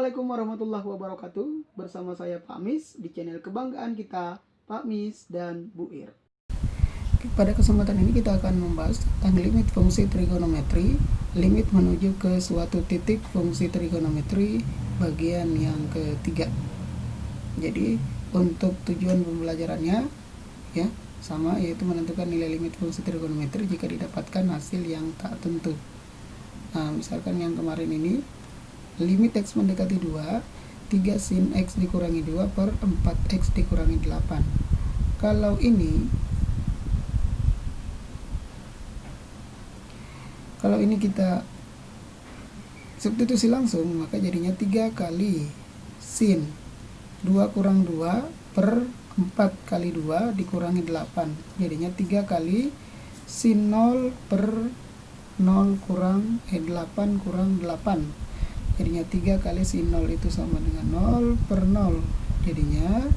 Assalamualaikum warahmatullahi wabarakatuh. Bersama saya Pak Mis di channel kebanggaan kita, Pak Mis dan Bu Ir. Pada kesempatan ini kita akan membahas tentang limit fungsi trigonometri, limit menuju ke suatu titik fungsi trigonometri bagian yang ketiga. Jadi untuk tujuan pembelajarannya ya sama, yaitu menentukan nilai limit fungsi trigonometri jika didapatkan hasil yang tak tentu. Nah, misalkan yang kemarin ini limit X mendekati 2, 3 sin X dikurangi 2 per 4X dikurangi 8. Kalau ini kita substitusi langsung, maka jadinya 3 kali sin 2 kurang 2 per 4 kali 2 dikurangi 8. Jadinya 3 kali sin 0 per 0 kurang 8 kurang 8. Jadinya 3 kali sin 0 itu sama dengan 0 per 0. Jadinya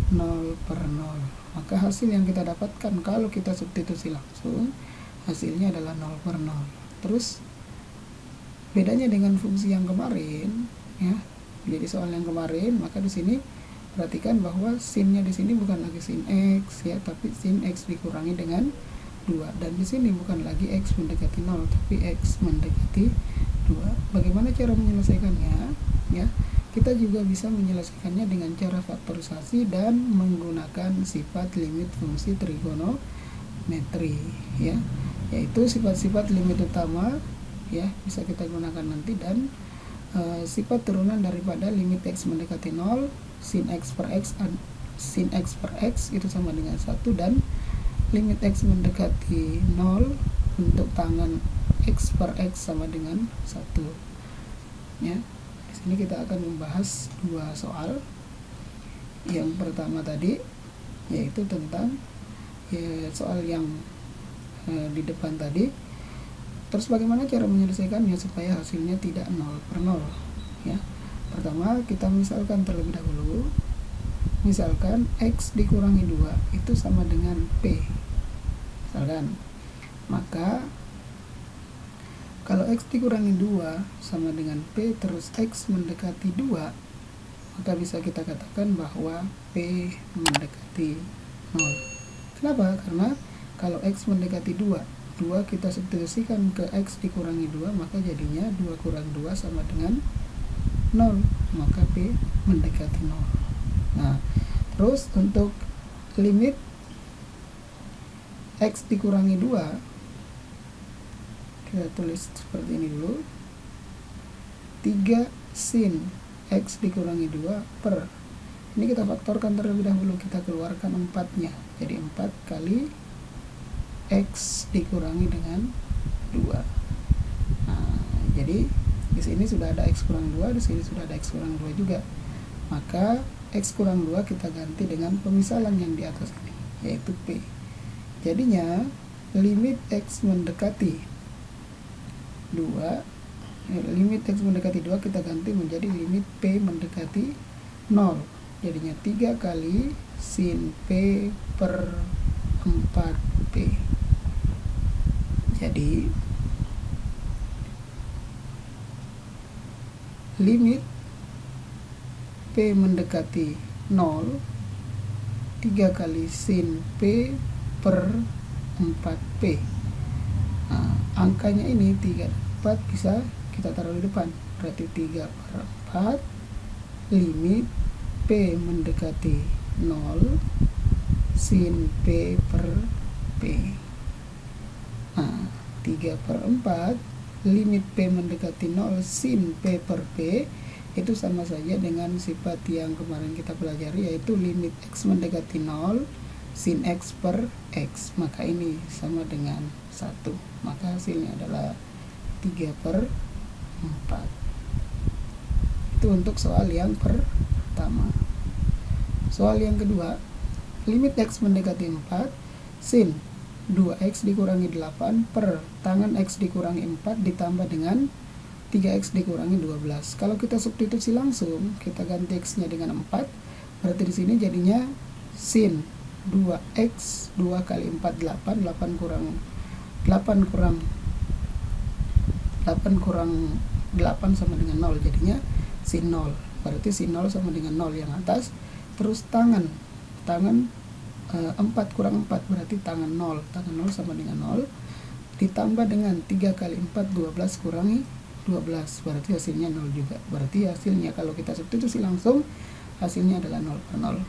0 per 0. Maka hasil yang kita dapatkan kalau kita substitusi langsung, hasilnya adalah 0 per 0. Terus bedanya dengan fungsi yang kemarin ya. Jadi soal yang kemarin, maka di sini perhatikan bahwa sinnya di sini bukan lagi sin X ya, tapi sin X dikurangi dengan 2. Dan di sini bukan lagi X mendekati 0, tapi X mendekati 2. Bagaimana cara menyelesaikannya? Ya, kita juga bisa menyelesaikannya dengan cara faktorisasi dan menggunakan sifat limit fungsi trigonometri ya, yaitu sifat-sifat limit utama ya bisa kita gunakan nanti, dan sifat turunan daripada limit X mendekati 0, sin X per X itu sama dengan 1, dan limit X mendekati 0 untuk tangan X per X sama dengan 1 ya. Di sini kita akan membahas 2 soal. Yang pertama tadi yaitu tentang soal yang di depan tadi. Terus bagaimana cara menyelesaikannya supaya hasilnya tidak 0 per 0 ya. Pertama kita misalkan terlebih dahulu, misalkan X dikurangi 2 itu sama dengan P misalkan, maka kalau X dikurangi 2 sama dengan P terus X mendekati 2, maka bisa kita katakan bahwa P mendekati 0. Kenapa? Karena kalau X mendekati 2 kita substitusikan ke X dikurangi 2, maka jadinya 2 kurang 2 sama dengan 0, maka P mendekati 0. Nah, terus untuk limit X dikurangi 2, kita tulis seperti ini dulu, 3 sin X dikurangi 2 per, ini kita faktorkan terlebih dahulu, kita keluarkan 4-nya, jadi 4 kali X dikurangi dengan 2. Nah, jadi di sini sudah ada X kurang 2, di sini sudah ada X kurang 2 juga, maka X kurang 2 kita ganti dengan pemisalan yang di atas ini, yaitu P. Jadinya limit X mendekati 2, limit X mendekati 2 kita ganti menjadi limit P mendekati 0. Jadinya 3 kali sin P per 4P. Jadi limit P mendekati 0, 3 kali sin P per 4P. Nah, angkanya ini 3 4 bisa kita taruh di depan, berarti 3 per 4 limit P mendekati 0 sin P per P. Nah, 3 per 4 limit P mendekati 0 sin P per P itu sama saja dengan sifat yang kemarin kita pelajari, yaitu limit X mendekati 0 sin X per X, maka ini sama dengan 1, maka hasilnya adalah 3 per 4. Itu untuk soal yang pertama. Soal yang kedua, limit X mendekati 4 sin 2X dikurangi 8 per tangan X dikurangi 4 ditambah dengan 3X dikurangi 12. Kalau kita substitusi langsung, kita ganti X-nya dengan 4, berarti di sini jadinya sin 2X 2 kali 4 8 kurang 8 sama dengan 0, jadinya sin 0. Berarti sin 0 sama dengan 0 yang atas. Terus tangan 4 kurang 4 berarti tangan 0. Tangan 0 sama dengan 0. Ditambah dengan 3 kali 4, 12 kurangi 12. Berarti hasilnya 0 juga. Berarti hasilnya kalau kita substitusi langsung, hasilnya adalah 0 per 0.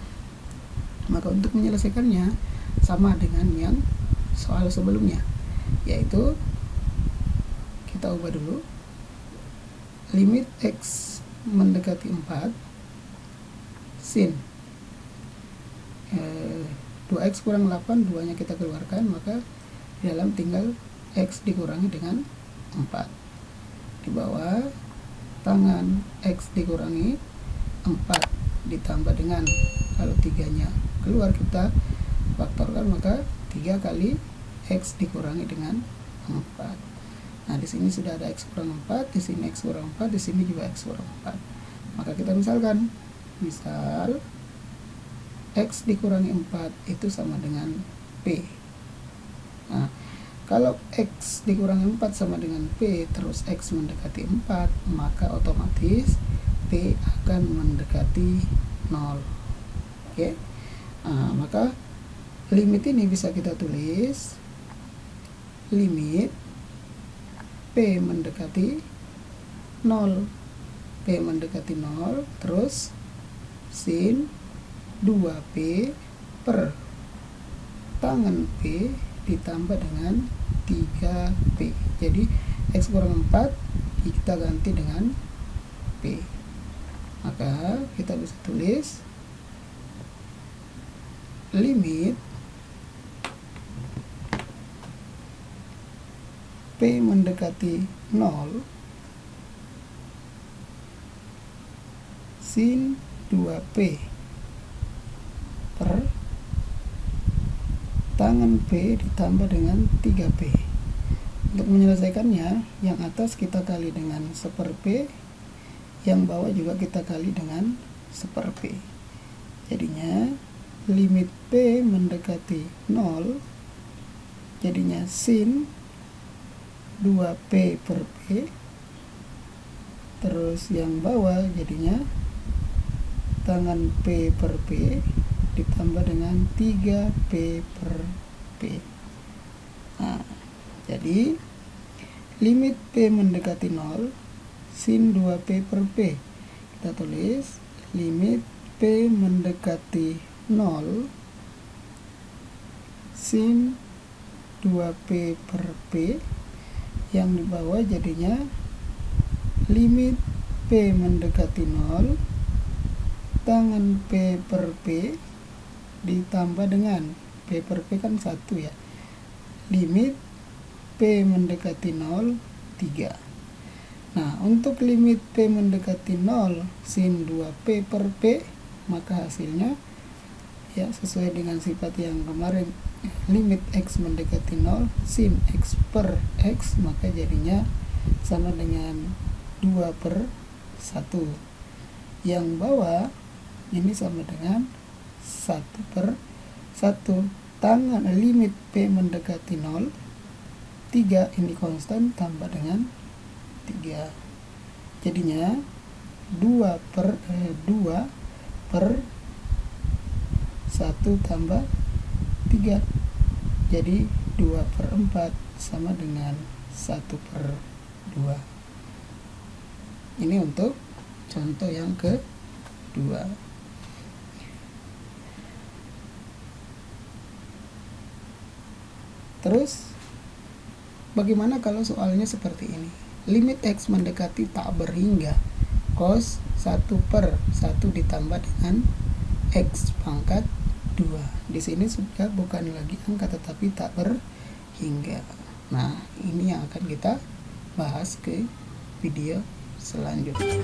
Maka untuk menyelesaikannya sama dengan yang soal sebelumnya, yaitu kita ubah dulu. Limit X mendekati 4 sin 2x kurang 8, 2 nya kita keluarkan, maka di dalam tinggal X dikurangi dengan 4. Di bawah tangan X dikurangi 4 ditambah dengan, kalau 3 nya keluar kita faktorkan, maka 3 kali X dikurangi dengan 4. Nah, di sini sudah ada X kurang 4, di sini X kurang 4, di sini juga X kurang 4. Maka kita misalkan, misal X dikurangi 4 itu sama dengan P. Nah, kalau X dikurangi 4 sama dengan P, terus X mendekati 4, maka otomatis P akan mendekati 0. Oke. Nah, maka limit ini bisa kita tulis limit P mendekati 0. P mendekati 0, terus sin 2P per tangan P ditambah dengan 3P. Jadi X kurang 4 kita ganti dengan P. Maka kita bisa tulis limit P mendekati 0 sin 2P per tangan P ditambah dengan 3P. Untuk menyelesaikannya, yang atas kita kali dengan 1/P, yang bawah juga kita kali dengan 1/P. Jadinya limit P mendekati 0 jadinya sin 2P per P, terus yang bawah jadinya tangan P per P ditambah dengan 3P per P. Nah, jadi limit P mendekati 0 sin 2P per P. Kita tulis limit P mendekati 0 sin 2P per P, yang di bawah jadinya limit P mendekati 0 tangan P per P ditambah dengan P per P kan 1 ya, limit P mendekati 0 3. Nah, untuk limit P mendekati 0 sin 2P per P, maka hasilnya ya sesuai dengan sifat yang kemarin, limit X mendekati 0 sin X per X, maka jadinya sama dengan 2 per 1. Yang bawah ini sama dengan 1 per 1. Tangan limit P mendekati 0 3, ini konstan tambah dengan 3. Jadinya 2 per 1 tambah 3. Jadi 2 per 4 sama dengan 1 per 2. Ini untuk contoh yang kedua. Terus bagaimana kalau soalnya seperti ini? Limit X mendekati tak berhingga cos 1 per 1 ditambah dengan X pangkat 2. Di sini sudah bukan lagi angka tetapi tak berhingga. Nah, ini yang akan kita bahas ke video selanjutnya.